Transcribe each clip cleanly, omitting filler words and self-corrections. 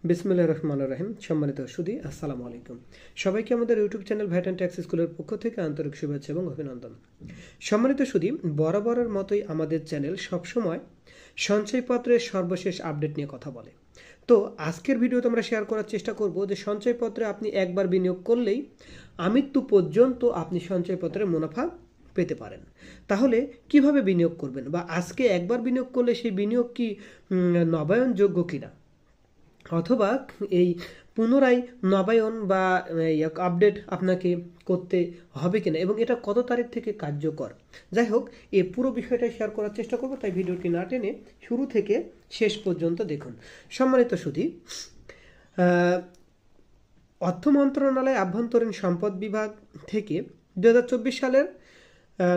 বিসমিল্লাহির রহমানির রহিম। সম্মানিত সুধী, আসসালামু আলাইকুম। সবাইকে আমাদের YouTube channel VAT and tax স্কুলের পক্ষ থেকে আন্তরিক শুভেচ্ছা এবং অভিনন্দন। সম্মানিত সুধী, বরাবরের মতোই আমাদের চ্যানেল সবসময় সঞ্চয়পত্রের সর্বশেষ আপডেট নিয়ে কথা বলে। তো আজকের ভিডিওতে আমরা শেয়ার করার চেষ্টা করব যে সঞ্চয়পত্রে আপনি একবার বিনিয়োগ করলেই আমৃত্যু পর্যন্ত আপনি সঞ্চয়পত্রের মুনাফা পেতে পারেন। তাহলে কিভাবে বিনিয়োগ করবেন, বা আজকে একবার বিনিয়োগ করলে সেই বিনিয়োগ কি নবায়নযোগ্য কিনা, অথবা এই পুনরায় নবায়ন বা আপডেট আপনাকে করতে হবে কিনা, এবং এটা কত তারিখ থেকে কার্যকর। যাই হোক, এই পুরো বিষয়টা শেয়ার করার চেষ্টা করব, তাই ভিডিওটি না টেনে শুরু থেকে শেষ পর্যন্ত দেখুন। সম্মানিত সুধী, অর্থ মন্ত্রণালয় আভ্যন্তরীণ সম্পদ বিভাগ থেকে 2024 সালের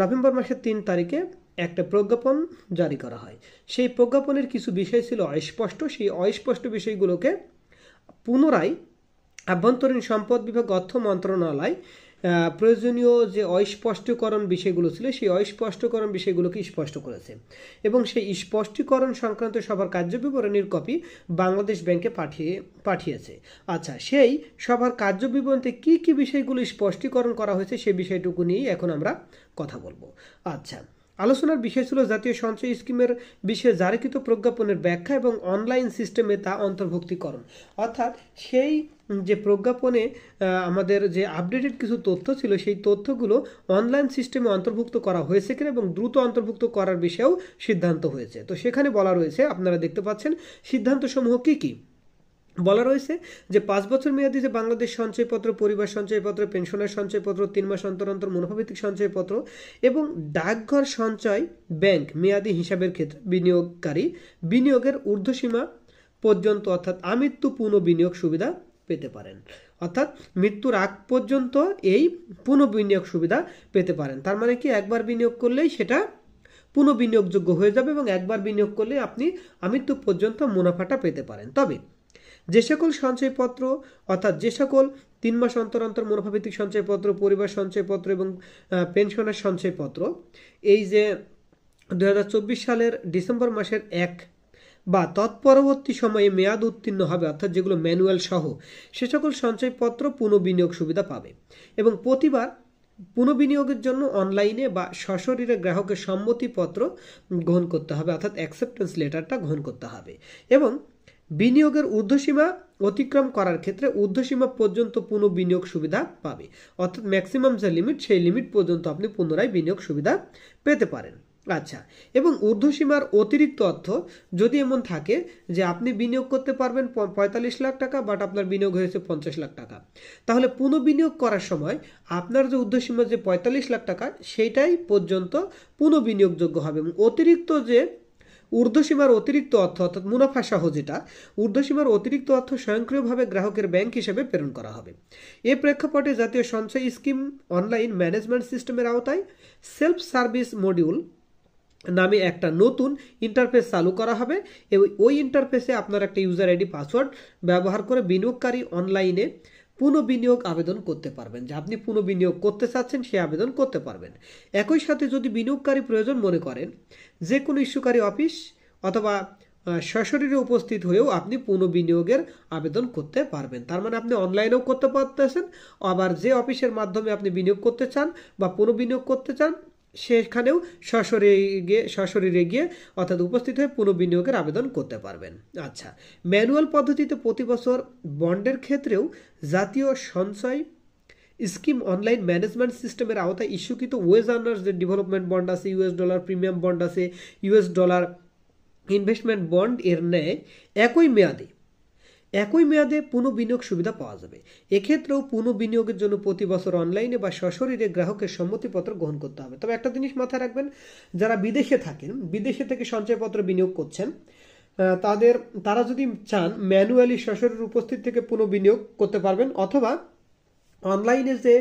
নভেম্বর মাসের 3 তারিখে একটা প্রজ্ঞাপন জারি করা হয়। সেই প্রজ্ঞাপনের কিছু বিষয় ছিল অস্পষ্ট। সেই অস্পষ্ট বিষয়গুলোকে পুনরায় আভ্যন্তরীণ সম্পদ বিভাগ অর্থ মন্ত্রণালয় প্রয়োজনীয় যে অস্পষ্টকরণ বিষয়গুলো ছিল সেই অস্পষ্টকরণ বিষয়গুলোকে স্পষ্ট করেছে, এবং সেই স্পষ্টীকরণ সংক্রান্ত সবার কার্যবিবরণীর কপি বাংলাদেশ ব্যাংকে পাঠিয়েছে। আচ্ছা, সেই সবার কার্যবিবরণীতে কি কি বিষয়গুলো স্পষ্টীকরণ করা হয়েছে সেই বিষয়টুকু নিয়েই এখন আমরা কথা বলবো। আচ্ছা, আলোচনার বিষয় ছিল জাতীয় সঞ্চয় স্কিমের বিষয়ে জারিকৃত প্রজ্ঞাপনের ব্যাখ্যা এবং অনলাইন সিস্টেমে তা অন্তর্ভুক্তিকরণ। অর্থাৎ সেই যে প্রজ্ঞাপনে আমাদের যে আপডেটেড কিছু তথ্য ছিল সেই তথ্যগুলো অনলাইন সিস্টেমে অন্তর্ভুক্ত করা হয়েছে কিনা এবং দ্রুত অন্তর্ভুক্ত করার বিষয়েও সিদ্ধান্ত হয়েছে। তো সেখানে বলা রয়েছে, আপনারা দেখতে পাচ্ছেন সিদ্ধান্তসমূহ কি কি বলা রয়েছে, যে 5 বছর মেয়াদী যে বাংলাদেশ সঞ্চয়পত্র, পরিবার সঞ্চয়পত্র, পেনশনের সঞ্চয়পত্র, 3 মাস অন্তর অন্তর মুনাফাভিত্তিক সঞ্চয়পত্র এবং ডাকঘর সঞ্চয় ব্যাংক মেয়াদী হিসাবের ক্ষেত্রে বিনিয়োগকারী বিনিয়োগের ঊর্ধ্বসীমা পর্যন্ত অর্থাৎ আমৃত্যু পুনঃ বিনিয়োগ সুবিধা পেতে পারেন। অর্থাৎ মৃত্যুর আগ পর্যন্ত এই পুনঃ বিনিয়োগ সুবিধা পেতে পারেন। তার মানে কি, একবার বিনিয়োগ করলেই সেটা পুনঃ বিনিয়োগযোগ্য হয়ে যাবে এবং একবার বিনিয়োগ করলে আপনি আমৃত্যু পর্যন্ত মুনাফাটা পেতে পারেন। তবে যে সকল সঞ্চয়পত্র অর্থাৎ যে সকল 3 মাস অন্তর অন্তর মুনাফাভিত্তিক সঞ্চয়পত্র, পরিবার সঞ্চয়পত্র এবং পেনশনের সঞ্চয়পত্র এই যে 2024 সালের ডিসেম্বর মাসের 1 বা তৎপরবর্তী সময়ে মেয়াদ উত্তীর্ণ হবে, অর্থাৎ যেগুলো ম্যানুয়াল সহ, সে সকল সঞ্চয়পত্র পুনঃবিনিয়োগ সুবিধা পাবে। এবং প্রতিবার পুনঃবিনিয়োগের জন্য অনলাইনে বা সশরীরে গ্রাহকের সম্মতিপত্র গ্রহণ করতে হবে, অর্থাৎ অ্যাকসেপ্টেন্স লেটারটা গ্রহণ করতে হবে। এবং বিনিয়োগের ঊর্ধ্বসীমা অতিক্রম করার ক্ষেত্রে ঊর্ধ্বসীমা পর্যন্ত পুনঃ বিনিয়োগ সুবিধা পাবে, অর্থাৎ ম্যাক্সিমাম যে লিমিট সেই লিমিট পর্যন্ত আপনি পুনরায় বিনিয়োগ সুবিধা পেতে পারেন। আচ্ছা, এবং ঊর্ধ্বসীমার অতিরিক্ত অর্থ যদি এমন থাকে যে আপনি বিনিয়োগ করতে পারবেন 45 লাখ টাকা, বাট আপনার বিনিয়োগ হয়েছে 50 লাখ টাকা, তাহলে পুনঃবিনিয়োগ করার সময় আপনার যে ঊর্ধ্বসীমা যে 45 লাখ টাকা সেইটাই পর্যন্ত পুনঃবিনিয়োগযোগ্য হবে। এবং অতিরিক্ত যে ঊর্ধ্বসীমার অতিরিক্ত অর্থ অর্থাৎ মুনাফা সহ যেটা ঊর্ধ্বসীমার অতিরিক্ত অর্থ স্বয়ংক্রিয়ভাবে গ্রাহকের ব্যাংক হিসেবে প্রেরণ করা হবে। এ প্রেক্ষাপটে জাতীয় সঞ্চয় স্কিম অনলাইন ম্যানেজমেন্ট সিস্টেমের আওতায় সেলফ সার্ভিস মডিউল নামে একটা নতুন ইন্টারফেস চালু করা হবে। এবং ওই ইন্টারফেসে আপনার একটা ইউজার আইডি পাসওয়ার্ড ব্যবহার করে বিনিয়োগকারী অনলাইনে পুনঃবিনিয়োগ আবেদন করতে পারবেন। যে আপনি পুনঃবিনিয়োগ করতে চাচ্ছেন সে আবেদন করতে পারবেন। একই সাথে যদি বিনিয়োগকারী প্রয়োজন মনে করেন, যে কোনো ইস্যুকারী অফিস অথবা সশরীরে উপস্থিত হয়েও আপনি পুনঃবিনিয়োগের আবেদন করতে পারবেন। তার মানে আপনি অনলাইনেও করতে পারতেছেন, আবার যে অফিসের মাধ্যমে আপনি বিনিয়োগ করতে চান বা পুনঃবিনিয়োগ করতে চান সেখানেও সশরীরে গিয়ে অর্থাৎ উপস্থিত হয়ে পুনঃবিনিয়োগের আবেদন করতে পারবেন। আচ্ছা, ম্যানুয়াল পদ্ধতিতে প্রতি বছর বন্ডের ক্ষেত্রেও জাতীয় সঞ্চয় স্কিম অনলাইন ম্যানেজমেন্ট সিস্টেমের আওতায় ইস্যুকৃত ওয়েজ আর্নার্স যে ডেভেলপমেন্ট বন্ড আছে, US ডলার প্রিমিয়াম বন্ড আছে, US ডলার ইনভেস্টমেন্ট বন্ড এর ন্যায় একই মেয়াদে পুনঃবিনিয়োগ সুবিধা পাওয়া যাবে। এক্ষেত্রেও পুনঃবিনিয়োগের জন্য প্রতি বছর অনলাইনে বা সশরীরে গ্রাহকের সম্মতিপত্র গ্রহণ করতে হবে। তবে একটা জিনিস মাথায় রাখবেন, যারা বিদেশে থাকেন, বিদেশে থেকে সঞ্চয়পত্র বিনিয়োগ করছেন, তারা যদি চান ম্যানুয়ালি সশরীরে উপস্থিত থেকে পুনঃবিনিয়োগ করতে পারবেন, অথবা অনলাইনে যে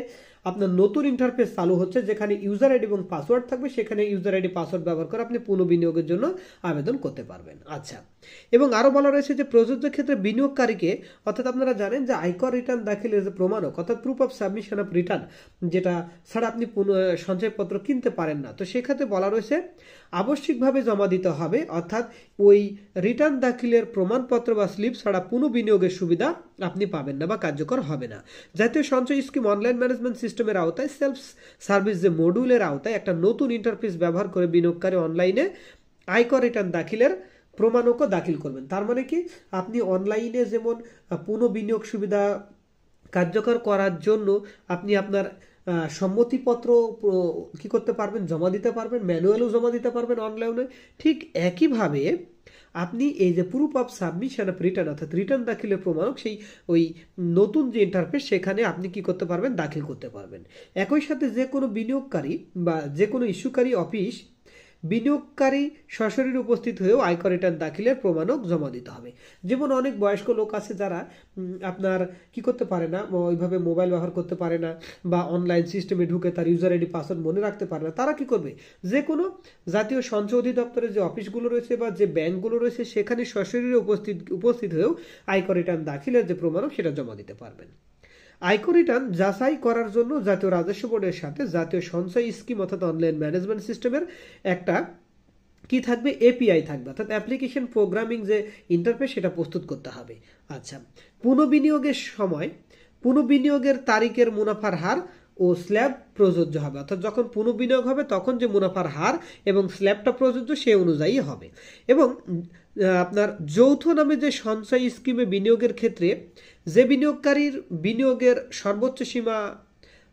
আপনার নতুন ইন্টারফেস চালু হচ্ছে যেখানে ইউজার আইডি এবং পাসওয়ার্ড থাকবে, সেখানে ইউজার আইডি পাসওয়ার্ড ব্যবহার করে আপনি পুনঃবিনিয়োগের জন্য আবেদন করতে পারবেন। আচ্ছা, এবং আরও বলা রয়েছে যে প্রযোজ্য ক্ষেত্রে বিনিয়োগকারীকে, অর্থাৎ আপনারা জানেন যে আয়কর রিটার্ন দাখিলের যে প্রমাণক অর্থাৎ proof of submission of return, যেটা ছাড়া আপনি সঞ্চয়পত্র কিনতে পারেন না, তো সেক্ষেত্রে বলা রয়েছে আবশ্যিকভাবে জমা দিতে হবে, অর্থাৎ ওই রিটার্ন দাখিলের প্রমাণপত্র বা স্লিপ ছাড়া পুনঃবিনিয়োগের সুবিধা আপনি পাবেন না বা কার্যকর হবে না। জাতীয় সঞ্চয় স্কিম অনলাইন ম্যানেজমেন্ট সিস্টেমের আওতায় সেলফ সার্ভিস যে মডিউলের আওতায় একটা নতুন ইন্টারফেস ব্যবহার করে বিনিয়োগকারী অনলাইনে আয়কর রিটার্ন দাখিলের প্রমাণকও দাখিল করবেন। তার মানে কি, আপনি অনলাইনে যেমন পুনঃবিনিয়োগ সুবিধা কার্যকর করার জন্য আপনি আপনার সম্মতিপত্র কি করতে পারবেন, জমা দিতে পারবেন, ম্যানুয়ালও জমা দিতে পারবেন অনলাইনে। ঠিক একইভাবে আপনি এই যে proof of submission of return অর্থাৎ রিটার্ন দাখিলের প্রমাণক সেই ওই নতুন যে ইন্টারফেস সেখানে আপনি কি করতে পারবেন, দাখিল করতে পারবেন। একই সাথে যে কোনো বিনিয়োগকারী বা যে কোনো ইস্যুকারী অফিস বিনিয়োগকারী সশরীরে উপস্থিত হয়েও আয়কর রিটার্ন দাখিলের প্রমাণক জমা দিতে হবে। যেমন অনেক বয়স্ক লোক আছে যারা আপনার কি করতে পারে না, ওইভাবে মোবাইল ব্যবহার করতে পারে না বা অনলাইন সিস্টেমে ঢুকে তার ইউজার আইডি পাসওয়ার্ড মনে রাখতে পারে না, তারা কি করবে, যে কোনো জাতীয় সঞ্চয় অধিদপ্তরের যে অফিসগুলো রয়েছে বা যে ব্যাংকগুলো রয়েছে সেখানে সশরীরে উপস্থিত হয়েও আয়কর রিটার্ন দাখিলের যে প্রমাণক সেটা জমা দিতে পারবেন। আয়কর রিটার্ন যাচাই করার জন্য জাতীয় রাজস্ব বোর্ডের সাথে জাতীয় সঞ্চয় স্কিম অর্থাৎ অনলাইন ম্যানেজমেন্ট সিস্টেমের একটা কি থাকবে, এপিআই থাকবে, অর্থাৎ অ্যাপ্লিকেশন প্রোগ্রামিং যে ইন্টারফেস সেটা প্রস্তুত করতে হবে। আচ্ছা, পুনঃবিনিয়োগের সময় পুনঃবিনিয়োগের তারিখের মুনাফার হার ও স্ল্যাব প্রযোজ্য হবে, অর্থাৎ যখন পুনঃবিনিয়োগ হবে তখন যে মুনাফার হার এবং স্ল্যাবটা প্রযোজ্য সে অনুযায়ী হবে। এবং আপনার যৌথ নামে যে সঞ্চয় স্কিমে বিনিয়োগের ক্ষেত্রে যে বিনিয়োগকারীর বিনিয়োগের সর্বোচ্চ সীমা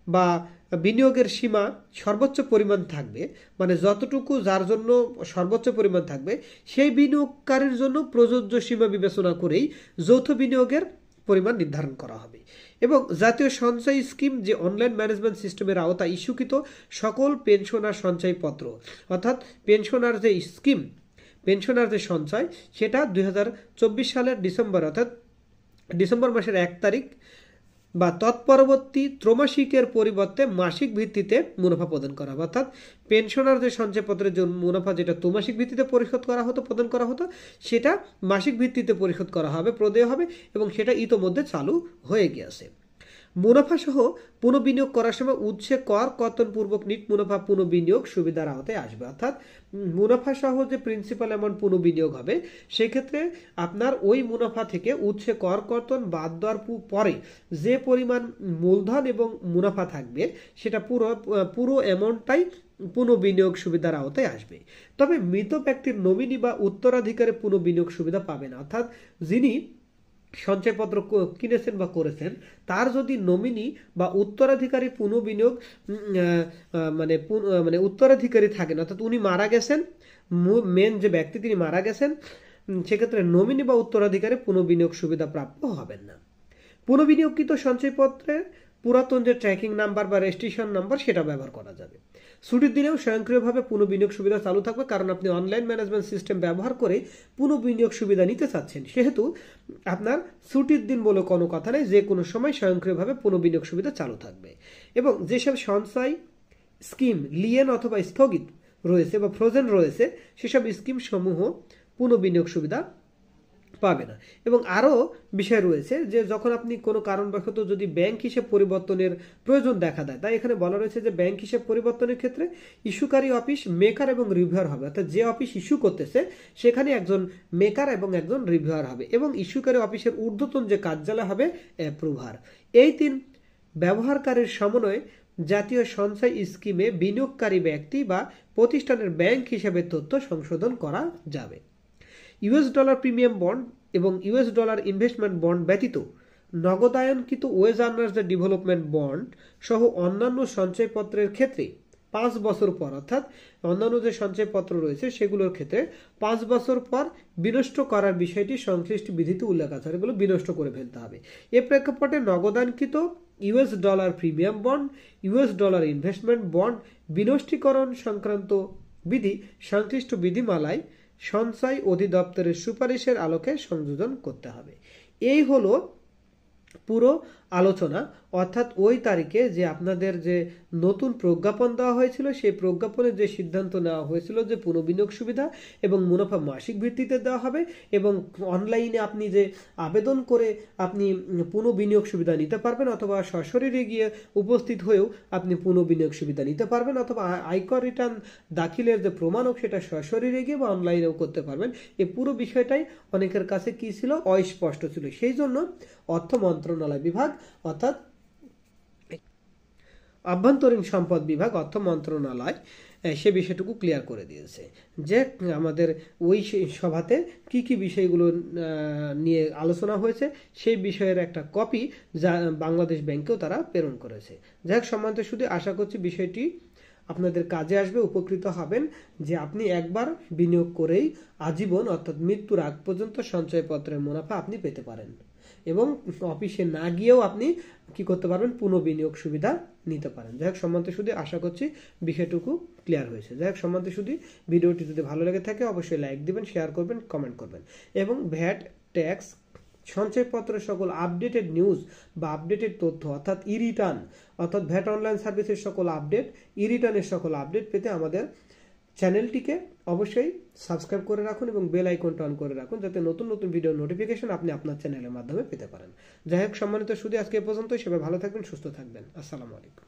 বা বিনিয়োগের সীমা সর্বোচ্চ পরিমাণ থাকবে, মানে যতটুকু যার জন্য সর্বোচ্চ পরিমাণ থাকবে সেই বিনিয়োগকারীর জন্য প্রযোজ্য সীমা বিবেচনা করেই যৌথ বিনিয়োগের পরিমাণ নির্ধারণ করা হবে। এবং জাতীয় সঞ্চয় স্কিম যে অনলাইন ম্যানেজমেন্ট সিস্টেমের আওতায় ইস্যুকৃত সকল পেনশনার সঞ্চয়পত্র অর্থাৎ পেনশনার যে স্কিম, পেনশনার যে সঞ্চয় সেটা 2024 সালের ডিসেম্বর অর্থাৎ ডিসেম্বর মাসের 1 তারিখ বা তৎপরবর্তী ত্রৈমাসিকের পরিবর্তে মাসিক ভিত্তিতে মুনাফা প্রদান করা হবে। অর্থাৎ পেনশনার যে সঞ্চয়পত্রের যে মুনাফা যেটা ত্রৈমাসিক ভিত্তিতে পরিশোধ করা হতো, প্রদান করা হতো, সেটা মাসিক ভিত্তিতে পরিশোধ করা হবে, প্রদেয় হবে, এবং সেটা ইতোমধ্যে চালু হয়ে গিয়েছে। মুনাফা সহ পুনঃবিনিয়োগ করার সময় উৎসে কর কর্তনপূর্বক নিট মুনাফা পুনঃবিনিয়োগ সুবিধার আওতায় আসবে। অর্থাৎ মুনাফা সহ যে প্রিন্সিপাল অ্যামাউন্ট পুনঃবিনিয়োগ হবে সেক্ষেত্রে আপনার ওই মুনাফা থেকে উৎসে কর কর্তন বাদ দেওয়ার পরে যে পরিমাণ মূলধন এবং মুনাফা থাকবে সেটা পুরো অ্যামাউন্টটাই পুনঃবিনিয়োগ সুবিধার আওতায় আসবে। তবে মৃত ব্যক্তির নমিনি বা উত্তরাধিকারে পুনঃবিনিয়োগ সুবিধা পাবে না। অর্থাৎ যিনি সঞ্চয়পত্র কিনেছেন বা করেছেন তার যদি নমিনি বা উত্তরাধিকারী পুনঃবিনিয়োগ মানে উত্তরাধিকারী থাকেন, অর্থাৎ উনি মারা গেছেন, মেন যে ব্যক্তি তিনি মারা গেছেন, সেক্ষেত্রে নমিনি বা উত্তরাধিকারী পুনঃবিনিয়োগ সুবিধা প্রাপ্য হবেন না। পুনঃবিনিয়োগকৃত সঞ্চয়পত্রের পুরাতন যে ট্র্যাকিং নাম্বার বা রেজিস্ট্রেশন নাম্বার সেটা ব্যবহার করা যাবে। ছুটির দিনেও স্বয়ংক্রিয়ভাবে পুনঃবিনিয়োগ সুবিধা চালু থাকবে, কারণ আপনি অনলাইন ম্যানেজমেন্ট সিস্টেম ব্যবহার করে পুনঃবিনিয়োগ সুবিধা নিতে চাচ্ছেন, সেহেতু আপনার ছুটির দিন বলে কোনো কথা নেই, যে কোনো সময় স্বয়ংক্রিয়ভাবে পুনঃবিনিয়োগ সুবিধা চালু থাকবে। এবং যেসব সঞ্চয় স্কিম লিয়েন অথবা স্থগিত রয়েছে বা ফ্রোজেন রয়েছে সেসব স্কিম সমূহ পুনঃবিনিয়োগ সুবিধা পাবে না। এবং আরও বিষয় রয়েছে যে যখন আপনি কোনো কারণবশত যদি ব্যাংক হিসেব পরিবর্তনের প্রয়োজন দেখা দেয়, তাই এখানে বলা রয়েছে যে ব্যাংক হিসেব পরিবর্তনের ক্ষেত্রে ইস্যুকারী অফিস মেকার এবং রিভিউয়ার হবে, অর্থাৎ যে অফিস ইস্যু করতেছে সেখানে একজন মেকার এবং একজন রিভিউয়ার হবে, এবং ইস্যুকারী অফিসের ঊর্ধ্বতন যে কার্যালয় হবে অ্যাপ্রুভার। এই 3 ব্যবহারকারীর সমন্বয়ে জাতীয় সঞ্চয় স্কিমে বিনিয়োগকারী ব্যক্তি বা প্রতিষ্ঠানের ব্যাংক হিসেবে তথ্য সংশোধন করা যাবে। ইউএস ডলার প্রিমিয়াম বন্ড এবং ইউএস ডলার ইনভেস্টমেন্ট বন্ড ব্যতীত নগদায়নকৃত ওয়েজ আর্নার্স ডেভেলপমেন্ট বন্ড সহ অন্যান্য সঞ্চয়পত্রের ক্ষেত্রে 5 বছর পর, অর্থাৎ অন্যান্য যে সঞ্চয়পত্র রয়েছে সেগুলোর ক্ষেত্রে 5 বছর পর বিনষ্ট করার বিষয়টি সংশ্লিষ্ট বিধিতে উল্লেখ আছে, এগুলো বিনষ্ট করে ফেলতে হবে। এ প্রেক্ষাপটে নগদায়নকৃত US dollar premium bond, US dollar investment bond বিনষ্টীকরণ সংক্রান্ত বিধি সংশ্লিষ্ট বিধিমালায় সঞ্চয় অধিদপ্তরের সুপারিশের আলোকে সংযোজন করতে হবে। এই হলো পুরো আলোচনা, অর্থাৎ ওই তারিখে যে আপনাদের যে নতুন প্রজ্ঞাপন দেওয়া হয়েছিল সেই প্রজ্ঞাপনের যে সিদ্ধান্ত নেওয়া হয়েছিল যে পুনঃবিনিয়োগ সুবিধা এবং মুনাফা মাসিক ভিত্তিতে দেওয়া হবে এবং অনলাইনে আপনি যে আবেদন করে আপনি পুনঃবিনিয়োগ সুবিধা নিতে পারবেন অথবা সশরীরে গিয়ে উপস্থিত হয়েও আপনি পুনঃবিনিয়োগ সুবিধা নিতে পারবেন অথবা আয়কর রিটার্ন দাখিলের যে প্রমাণক সেটা সশরীরে গিয়ে বা অনলাইনেও করতে পারবেন। এই পুরো বিষয়টাই অনেকের কাছে কি ছিল, অস্পষ্ট ছিল। সেই জন্য অর্থ মন্ত্রণালয় বিভাগ অর্থাৎ আভ্যন্তরীণ সম্পদ বিভাগ অর্থ মন্ত্রণালয় সে বিষয়টুকু ক্লিয়ার করে দিয়েছে যে আমাদের ওই সভাতে কি কি বিষয়গুলো নিয়ে আলোচনা হয়েছে সেই বিষয়ের একটা কপি যা বাংলাদেশ ব্যাংকেও তারা প্রেরণ করেছে। যাই হোক সম্মানিত শুধু আশা করছি বিষয়টি আপনাদের কাজে আসবে, উপকৃত হবেন যে আপনি একবার বিনিয়োগ করেই আজীবন অর্থাৎ মৃত্যুর আগ পর্যন্ত সঞ্চয়পত্রের মুনাফা আপনি পেতে পারেন এবং অফিসে না গিয়েও আপনি কি করতে পারবেন, পুনঃবিনিয়োগ সুবিধা নিতে পারেন। যাই হোক সম্মানিত শুধু আশা করছি বিষয়টুকু ক্লিয়ার হয়েছে। যাই হোক সম্মানিত শুধু ভিডিওটি যদি ভালো লেগে থাকে অবশ্যই লাইক দিবেন, শেয়ার করবেন, কমেন্ট করবেন এবং ভ্যাট, ট্যাক্স, সঞ্চয়পত্রের সকল আপডেটেড নিউজ বা আপডেটেড তথ্য অর্থাৎ ই রিটার্ন অর্থাৎ ভ্যাট অনলাইন সার্ভিসের সকল আপডেট, ই রিটার্নের সকল আপডেট পেতে আমাদের চ্যানেলটিকে অবশ্যই সাবস্ক্রাইব করে রাখুন এবং বেল আইকনটা অন করে রাখুন যাতে নতুন নতুন ভিডিও নোটিফিকেশন আপনি আপনার চ্যানেলের মাধ্যমে পেতে পারেন। যাই হোক সম্মানিত শুধু আজকে এ পর্যন্তই। সবাই ভালো থাকবেন, সুস্থ থাকবেন। আসসালামু আলাইকুম।